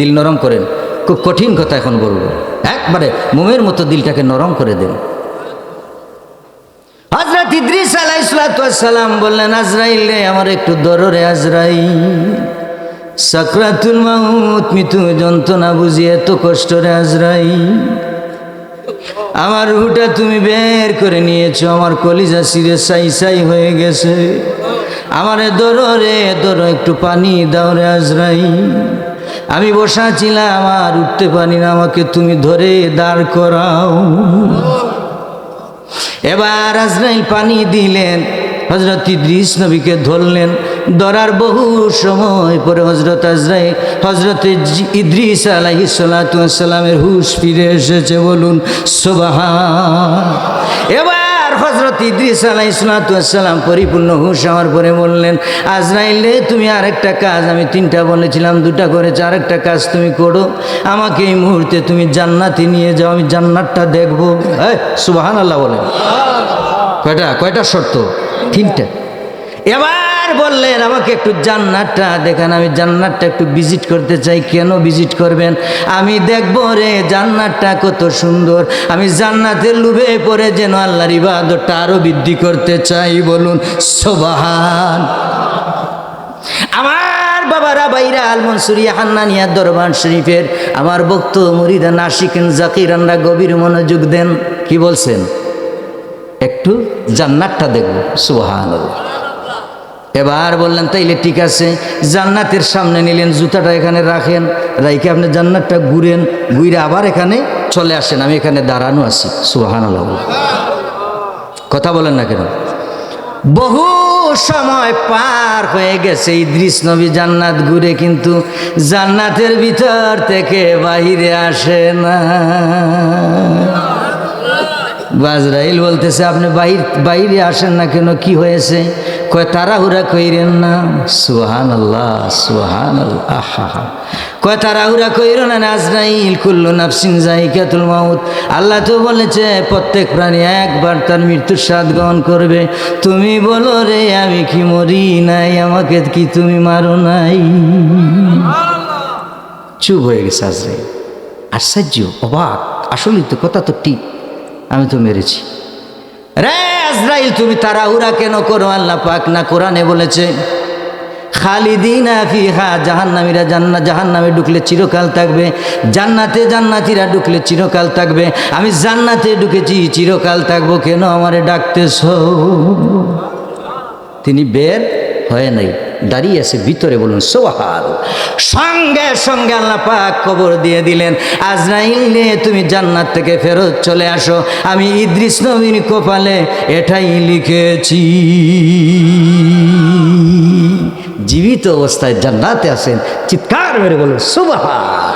দিল নরম করেন। খুব কঠিন কথা এখন বলবো, একবারে মোমের মতো দিলটাকে নরম করে দেন। হযরত ইদ্রিস আলাইহিস সালাম বললেন, আজরাইল রে, আমার একটু দররে আজরাইল, সাকরাতুল মাউত, মৃত্যু যন্ত্রণা বুঝি এত কষ্ট রে আজরাইল, আমার রুহটা তুমি বের করে নিয়েছো, আমার কলিজা শিরে সাই সাই হয়ে গেছে, আমারে দররে দর, একটু পানি দাও রে আজরাইল, আমি বসা ছিলাম আর উঠতে পারি না, আমাকে তুমি ধরে দাঁড় করাও। এবার আজরাইল পানি দিলেন, হযরত ইদ্রিস নবীকে ধরলেন। ধরার বহু সময় পরে হযরত ইদ্রিস আলাইহিস সালামের হুঁশ ফিরে এসেছে, বলুন সুবহান। এবার হযরত ইদ্রিস আলাইহিস সালাম পরিপূর্ণ হুঁশ হওয়ার পরে বললেন, আজরাইল রে, তুমি আরেকটা কাজ, আমি 3টা বলেছিলাম 2টা করেছে, আরেকটা কাজ তুমি করো, আমাকে এই মুহূর্তে তুমি জান্নাতে নিয়ে যাও, আমি জান্নাতটা দেখবো। সুবহানাল্লাহ বলেন। কয়টা শর্ত? 3টা। এবার বললেন, আমাকে একটু জান্নাতটা দেখান, আমি জান্নাতটা একটু ভিজিট করতে চাই। কেন ভিজিট করবেন? আমি দেখবো রে জান্নাতটা কত সুন্দর, আমি জান্নাতের লোভে পড়ে যেন আল্লাহর ইবাদতটা আরো বৃদ্ধি করতে চাই। বলুন সুবহান। আমার বাবারা, বাইরা, আল মনসুরিয়া হান্নানিয়া দরবার শরীফের আমার ভক্ত মুরিদা নাশিকিন জাকিরানরা গভীর মনোযোগ দেন। কি বলছেন? একটু জান্নাতটা দেখবো। সুবহানাল্লাহ। এবার বললেন, তাইলে ঠিক আছে, জান্নাতের সামনে নিলেন, জুতাটা এখানে রাখেন, রাইকে আপনি জান্নাতটা ঘুরেন, ঘুরে আবার এখানে চলে আসেন, আমি এখানে দাঁড়ানো আছি। সুবহানাল্লাহ। কথা বলেন না কেন? বহু সময় পার হয়ে গেছে, ইদ্রিস নবী জান্নাত ঘুরে কিন্তু জান্নাতের ভিতর থেকে বাহিরে আসে না। আজরাইল বলতেছে, আপনি বাইরে আসেন না কেন, কি হয়েছে? কয়, তাড়াহুড়া কইরেন না। সুবহানাল্লাহ, সুবহানাল্লাহ। কয়, তাড়াহুড়া কইরো না আজরাইল, কুল্লু নাফসিন যায়িকাতুল মাউত, আল্লাহ তো বলেছে প্রত্যেক প্রাণী একবার তার মৃত্যুর স্বাদ গ্রহণ করবে। তুমি বলো রে, আমি কি মরি নাই? আমাকে কি তুমি মারো নাই? চুপ হয়ে গেছে আজরাইল। আশ্চর্য, অবাক, আসলে তো কথা তো ঠিক, আমি তো মেরেছি। রে আজরাইল, তুমি তাড়াহুড়া কেন করো? আল্লাহ পাক না কোরআনে বলেছে, খালিদিনা ফিহা, জাহান্নামীরা জাহান্নামে ঢুকলে চিরকাল থাকবে, জান্নাতে জান্নাতীরা ঢুকলে চিরকাল থাকবে। আমি জান্নাতে ঢুকেছি, চিরকাল থাকবো, কেন আমারে ডাকতেছ? তিনি বের হয় নাই, দাঁড়িয়ে আছে ভিতরে। বলুন সুবহান। সঙ্গে সঙ্গে আল্লাহ পাক খবর দিয়ে দিলেন, আজরাইল রে, তুমি জান্নাত থেকে ফেরত চলে আসো, আমি ইদ্রিস নবীর কপালে এটাই লিখেছি। জীবিত অবস্থায় জান্নাতে আছেন, চিৎকার মেরে বলুন সুবহান।